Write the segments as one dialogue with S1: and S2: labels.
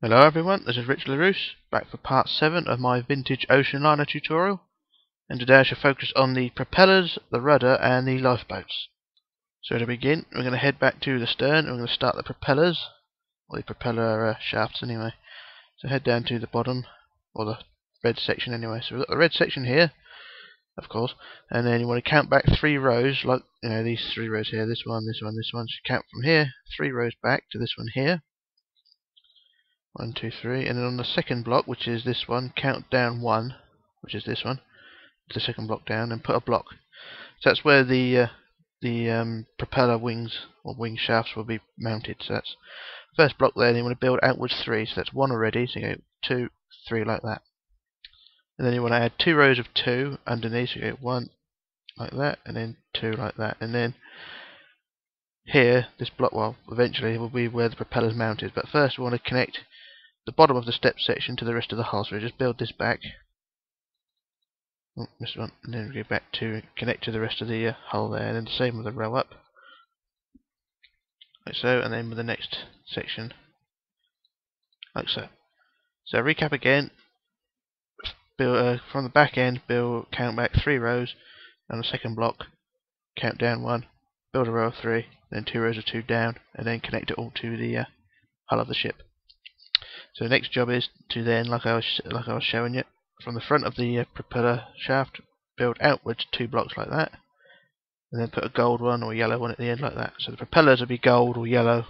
S1: Hello everyone, this is Richlarrousse, back for part 7 of my vintage ocean liner tutorial, and today I shall focus on the propellers, the rudder and the lifeboats. So to begin, we're going to head back to the stern and we're going to start the propellers, or the propeller shafts anyway. So head down to the bottom, or the red section anyway. So we've got the red section here, of course, and then you want to count back 3 rows, like, you know, these 3 rows here, this one, this one, this one. So count from here, 3 rows back to this one here. 1, 2, 3, and then on the second block, which is this one, count down 1, which is this one, to the second block down, and put a block. So that's where the propeller wings or wing shafts will be mounted. So that's the first block there. And you want to build outwards 3. So that's 1 already. So you go 2, 3 like that, and then you want to add 2 rows of 2 underneath. So you go 1 like that, and then 2 like that, and then here this block, well, eventually will be where the propeller is mounted. But first we want to connect the bottom of the step section to the rest of the hull. So we just build this back, this one, and then we go back to connect to the rest of the hull there, and then the same with the row up, like so, and then with the next section, like so. So recap again. Build from the back end, count back 3 rows, and the second block, count down 1, build a row of 3, then 2 rows of 2 down, and then connect it all to the hull of the ship. So the next job is to then, like I was showing you, from the front of the propeller shaft, build outwards 2 blocks like that, and then put a gold one or yellow one at the end like that. So the propellers will be gold or yellow,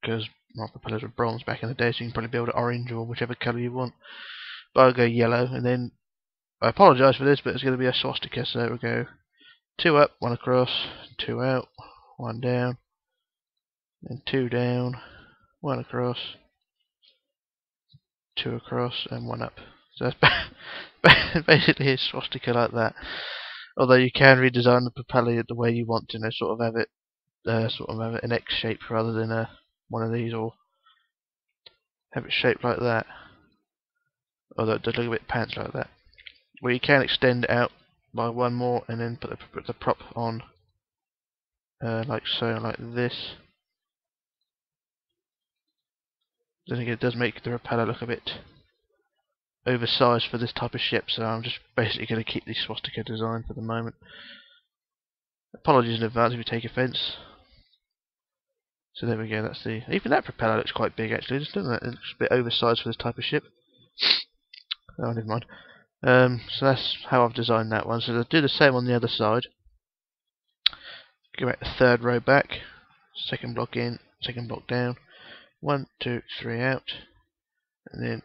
S1: because my propellers were bronze back in the day, so you can probably build it orange or whichever colour you want. But I'll go yellow, and then I apologise for this, but it's going to be a swastika. So we'll go 2 up, 1 across, 2 out, 1 down, then 2 down, 1 across, 2 across, and 1 up. So that's basically a swastika like that. Although you can redesign the propeller the way you want to, sort of have it an X shape rather than one of these, or have it shaped like that. Although it does look a bit pants like that. Where you can extend it out by 1 more, and then put the prop on like so, like this. I think it does make the propeller look a bit oversized for this type of ship, so I'm just basically going to keep the swastika design for the moment. Apologies in advance if you take offence. So there we go, that's even that propeller looks quite big actually, doesn't it? It looks a bit oversized for this type of ship. Oh, never mind. So that's how I've designed that one. So I'll do the same on the other side. Go back the 3rd row back, second block in, second block down, 1, 2, 3 out, and then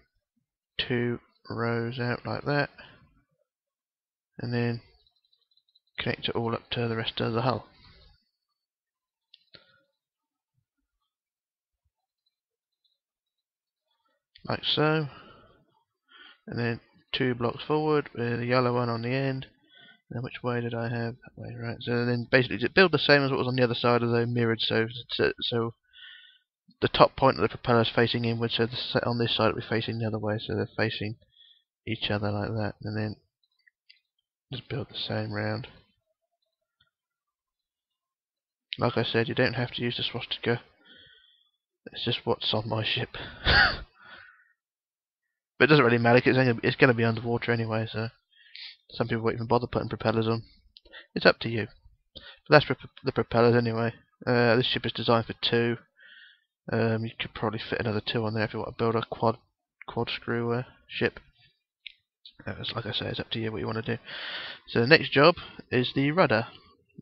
S1: 2 rows out like that, and then connect it all up to the rest of the hull. Like so, and then 2 blocks forward with a yellow one on the end. And which way did I have? That way, right. So then basically just build the same as what was on the other side, although mirrored, so the top point of the propeller is facing inward, so on this side it will be facing the other way, so they're facing each other like that, and then just build the same round. Like I said, you don't have to use the swastika, it's just what's on my ship. But it doesn't really matter, because it's going to be underwater anyway, so some people won't even bother putting propellers on. It's up to you. But that's the propellers anyway. This ship is designed for 2. You could probably fit another 2 on there if you want to build a quad screw ship. Like I say, it's up to you what you want to do. So the next job is the rudder.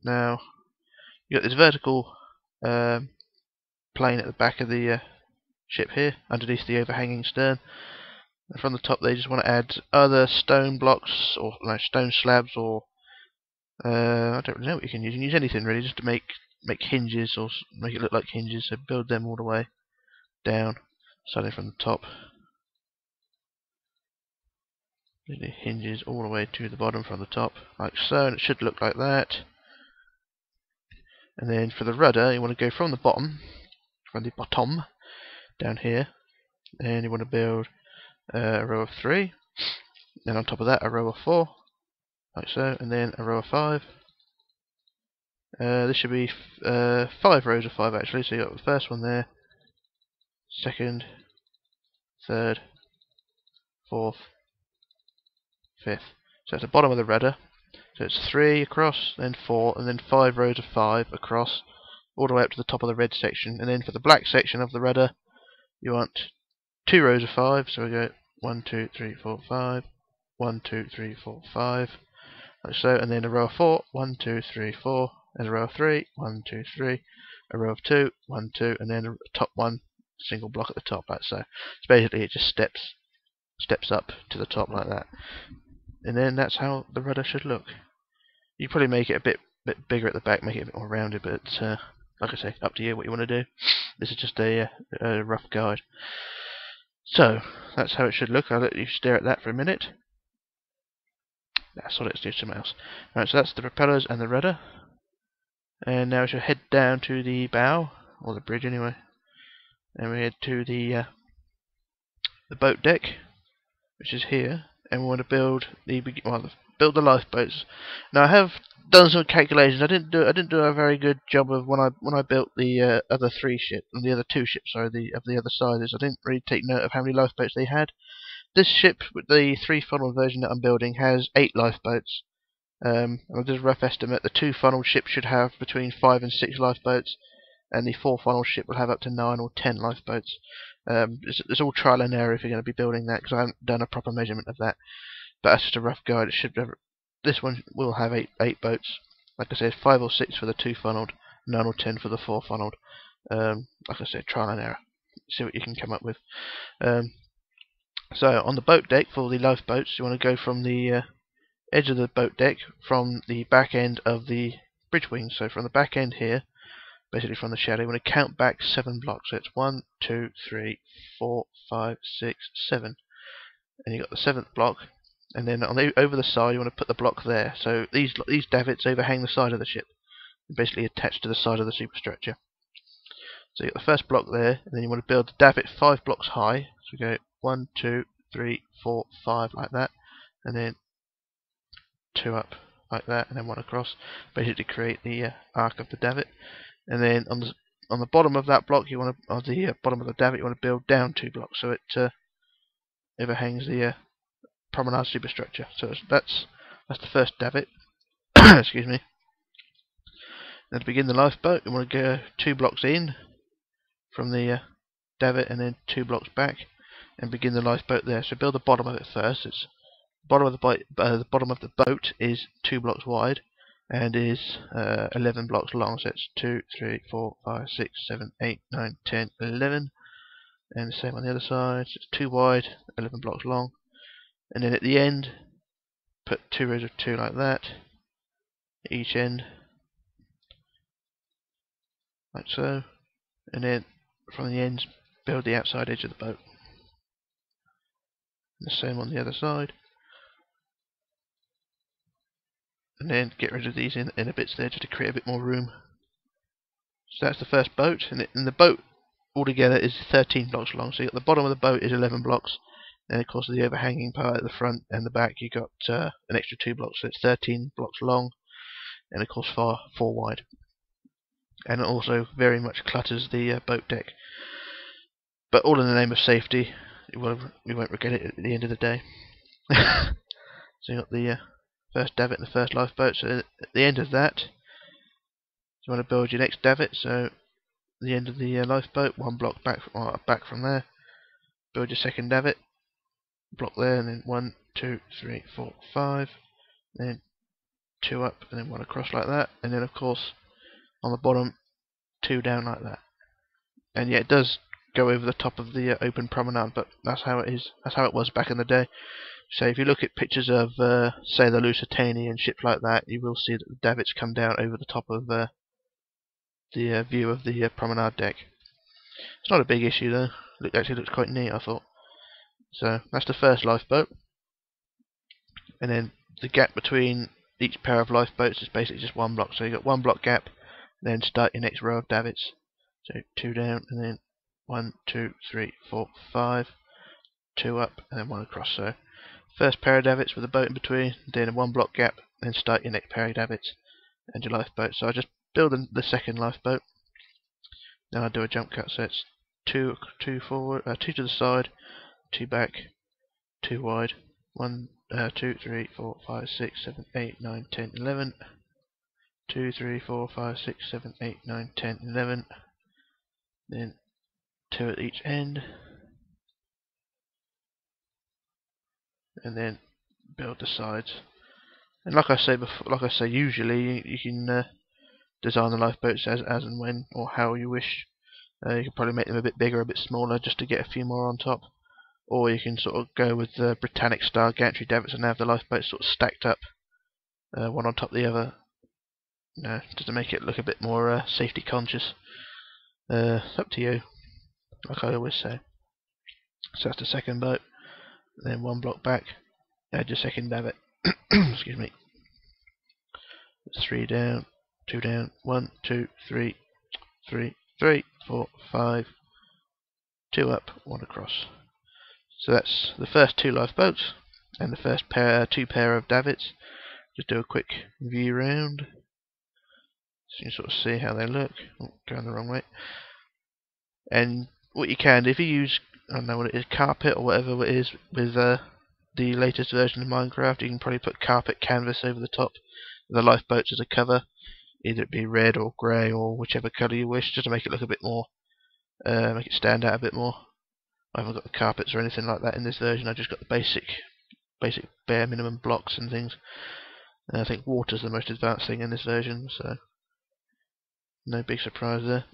S1: Now you got this vertical plane at the back of the ship here, underneath the overhanging stern. And from the top, they just want to add other stone blocks or stone slabs, or I don't really know what you can use. You can use anything really, just to make hinges or make it look like hinges. So build them all the way down, starting from the top. The hinges all the way to the bottom from the top, like so, and it should look like that. And then for the rudder, you want to go from the bottom, down here, and you want to build a row of 3, then on top of that a row of 4, like so, and then a row of 5. This should be 5 rows of 5 actually, so you got the first one there, second, third, fourth, fifth. So at the bottom of the rudder, so it's 3 across, then 4, and then 5 rows of 5 across, all the way up to the top of the red section. And then for the black section of the rudder, you want 2 rows of 5, so we go 1, 2, 3, 4, 5, 1, 2, 3, 4, 5, like so, and then a row of 4, 1, 2, 3, 4, and a row of 3, 1, 2, 3, a row of 2, 1, 2, and then a top one, single block at the top, like so. So basically it just steps up to the top like that. And then that's how the rudder should look. You probably make it a bit bigger at the back, make it a bit more rounded, but like I say, up to you what you want to do. This is just a rough guide. So that's how it should look. I'll let you stare at that for a minute. That's all. Let's do something else. Right, so that's the propellers and the rudder. And now we should head down to the bow, or the bridge anyway. And we head to the boat deck, which is here. And we want to build the lifeboats. Now I have done some calculations. I didn't do a very good job of when I built the other 3 ships, and the other 2 ships, sorry, of the other sizes. I didn't really take note of how many lifeboats they had. This ship, with the 3-funnel version that I'm building, has 8 lifeboats. And I'll do a rough estimate. The 2-funnel ship should have between 5 and 6 lifeboats, and the 4-funnel ship will have up to 9 or 10 lifeboats. It's all trial and error if you're going to be building that, because I haven't done a proper measurement of that. But that's just a rough guide. It should have, this one will have 8 boats. Like I said, 5 or 6 for the 2-funneled, 9 or 10 for the 4-funneled. Like I said, trial and error. See what you can come up with. So on the boat deck for the lifeboats, you want to go from the edge of the boat deck, from the back end of the bridge wing. So from the back end here, basically from the shadow, you want to count back 7 blocks. So it's 1, 2, 3, 4, 5, 6, 7. And you got the 7th block. And then over the side, you want to put the block there. So these davits overhang the side of the ship, basically attached to the side of the superstructure. So you got the first block there, and then you want to build the davit 5 blocks high. So we go 1, 2, 3, 4, 5 like that, and then 2 up like that, and then 1 across, basically to create the arc of the davit. And then on the bottom of that block, bottom of the davit, you want to build down 2 blocks, so it overhangs the promenade superstructure. So that's the first davit. Excuse me. Then to begin the lifeboat, you want to go 2 blocks in from the davit, and then 2 blocks back, and begin the lifeboat there. So build the bottom of it first. It's the bottom of the boat is 2 blocks wide and is 11 blocks long. So it's 2, 3, 4, 5, 6, 7, 8, 9, 10, 11, and the same on the other side. So it's 2 wide, 11 blocks long. And then at the end, put 2 rows of 2 like that, at each end, like so. And then from the ends, build the outside edge of the boat. And the same on the other side. And then get rid of these inner bits there, just to create a bit more room. So that's the first boat, and the boat altogether is 13 blocks long. So you got the bottom of the boat is 11 blocks. Then of course the overhanging part at the front and the back, you got an extra 2 blocks, so it's 13 blocks long, and of course 4 wide. And it also very much clutters the boat deck, but all in the name of safety. You won't regret it at the end of the day. So you got the first davit and the first lifeboat. So at the end of that, you want to build your next davit. So at the end of the lifeboat, 1 block back from there, build your second davit. Block there, and then 1, 2, 3, 4, 5, then 2 up, and then 1 across like that, and then of course on the bottom 2 down like that. And yeah, it does go over the top of the open promenade, but that's how it is. That's how it was back in the day. So if you look at pictures of say the Lusitania and ships like that, you will see that the davits come down over the top of the view of the promenade deck. It's not a big issue though. It actually looks quite neat, I thought. So that's the first lifeboat, and then the gap between each pair of lifeboats is basically just 1 block. So you got 1 block gap, then start your next row of davits. So 2 down, and then 1, 2, 3, 4, 5, 2 up, and then 1 across. So first pair of davits with a boat in between, then a 1 block gap, then start your next pair of davits and your lifeboat. So I just build the second lifeboat. Then I do a jump cut. So it's 2 forward, 2 to the side, two back, two wide. 1, 2, 3, 4, 5, 6, 7, 8, 9, 10, 11. 2, 3, 4, 5, 6, 7, 8, 9, 10, 11. Then 2 at each end, and then build the sides. And like I say before, usually you can design the lifeboats as and when or how you wish. You can probably make them a bit bigger, a bit smaller, just to get a few more on top. Or you can sort of go with the Britannic style gantry davits and have the lifeboats sort of stacked up, one on top of the other, just to make it look a bit more safety conscious. It's up to you, like I always say. So that's the second boat. Then one block back, add your second davit. Excuse me. 3 down, 2 down, 1, 2, 3, 3, 3, 4, 5, 2 up, 1 across. So that's the first 2 lifeboats and the first two pair of davits. Just do a quick view round, so you can sort of see how they look. Oh, going the wrong way. And what you can do, if you use, I don't know what it is, carpet or whatever it is, with the latest version of Minecraft, you can probably put carpet canvas over the top of the lifeboats as a cover. Either it be red or grey or whichever colour you wish, just to make it look a bit more, make it stand out a bit more. I haven't got the carpets or anything like that in this version. I just got the basic bare minimum blocks and things. And I think water's the most advanced thing in this version, so no big surprise there.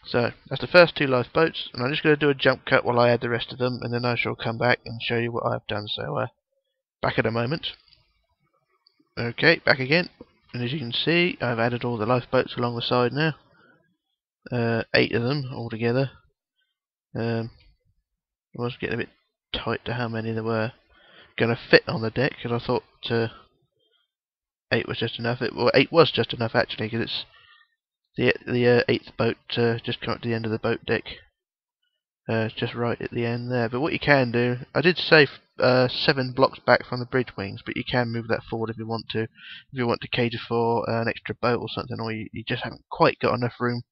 S1: So that's the first 2 lifeboats, and I'm just going to do a jump cut while I add the rest of them, and then I shall come back and show you what I've done. So back in a moment. Okay, back again, and as you can see, I've added all the lifeboats along the side now. 8 of them altogether. I was getting a bit tight to how many there were going to fit on the deck, because I thought 8 was just enough. Well, 8 was just enough actually, because it's the 8th boat just come up to the end of the boat deck, just right at the end there. But what you can do, I did say 7 blocks back from the bridge wings, but you can move that forward if you want to. If you want to cater for an extra boat or something, or you just haven't quite got enough room,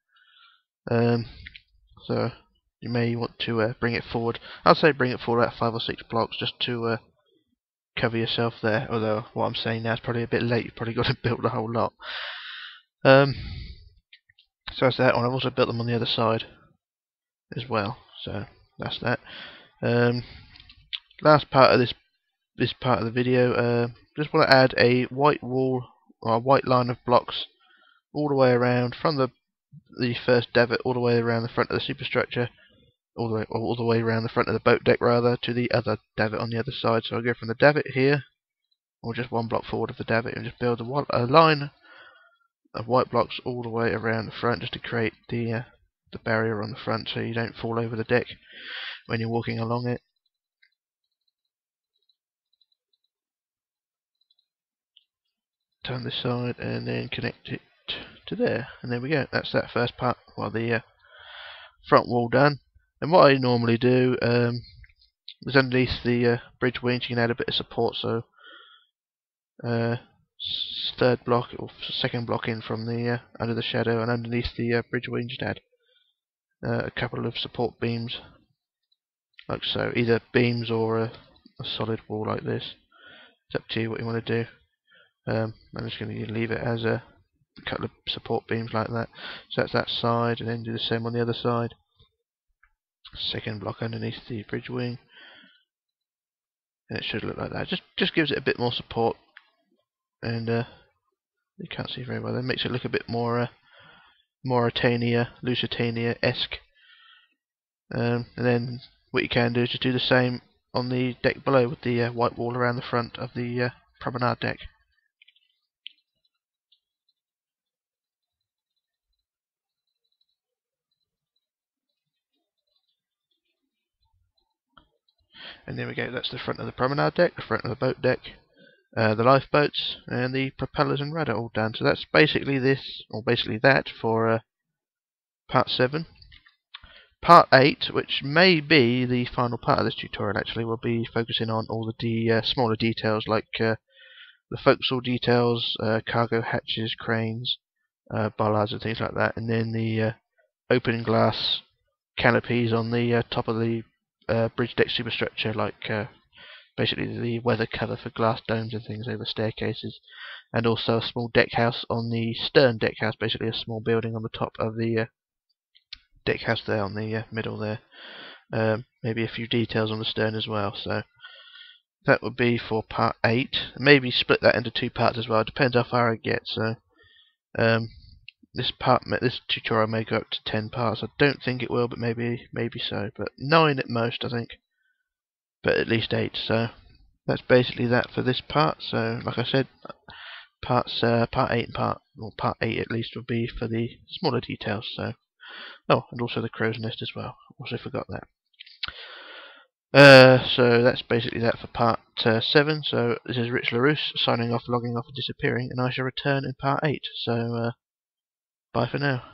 S1: so you may want to bring it forward. I'd say bring it forward about 5 or 6 blocks just to cover yourself there. Although what I'm saying now is probably a bit late. You've probably got to build a whole lot. So that's that one. I've also built them on the other side as well. So that's that. Last part of this part of the video, just want to add a white wall or a white line of blocks all the way around from the first davit all the way around the front of the superstructure, all the way around the front of the boat deck rather, to the other davit on the other side. So I'll go from the davit here, or just 1 block forward of the davit, and just build a line of white blocks all the way around the front, just to create the barrier on the front, so you don't fall over the deck when you're walking along it. Turn this side and then connect it to there, and there we go. That's that first part, well, the front wall done. And what I normally do is underneath the bridge wings you can add a bit of support, so third block or second block in from the under the shadow, and underneath the bridge wing just add a couple of support beams, like so, either beams or a solid wall like this. It's up to you what you want to do. I'm just going to leave it as a couple of support beams like that. So that's that side, and then do the same on the other side. Second block underneath the bridge wing, and it should look like that. Just gives it a bit more support, and you can't see very well. That makes it look a bit more Lusitania-esque. And then what you can do is just do the same on the deck below with the white wall around the front of the promenade deck. And there we go, that's the front of the promenade deck, the front of the boat deck, the lifeboats, and the propellers and rudder all done. So that's basically this, or basically that, for part 7. Part 8, which may be the final part of this tutorial actually, will be focusing on all the smaller details, like the forecastle details, cargo hatches, cranes, bollards and things like that, and then the open glass canopies on the top of the bridge deck superstructure, like basically the weather cover for glass domes and things over staircases, and also a small deck house on the stern deck house, basically a small building on the top of the deck house there on the middle there. Maybe a few details on the stern as well. So that would be for part 8. Maybe split that into 2 parts as well. Depends how far I get. So this tutorial may go up to 10 parts. I don't think it will, but maybe so. But 9 at most, I think. But at least 8. So that's basically that for this part. So like I said, part 8 and part 8 at least will be for the smaller details. So and also the crow's nest as well. Also forgot that. So that's basically that for part 7. So this is Richlarrousse signing off, logging off and disappearing, and I shall return in part 8. So bye for now.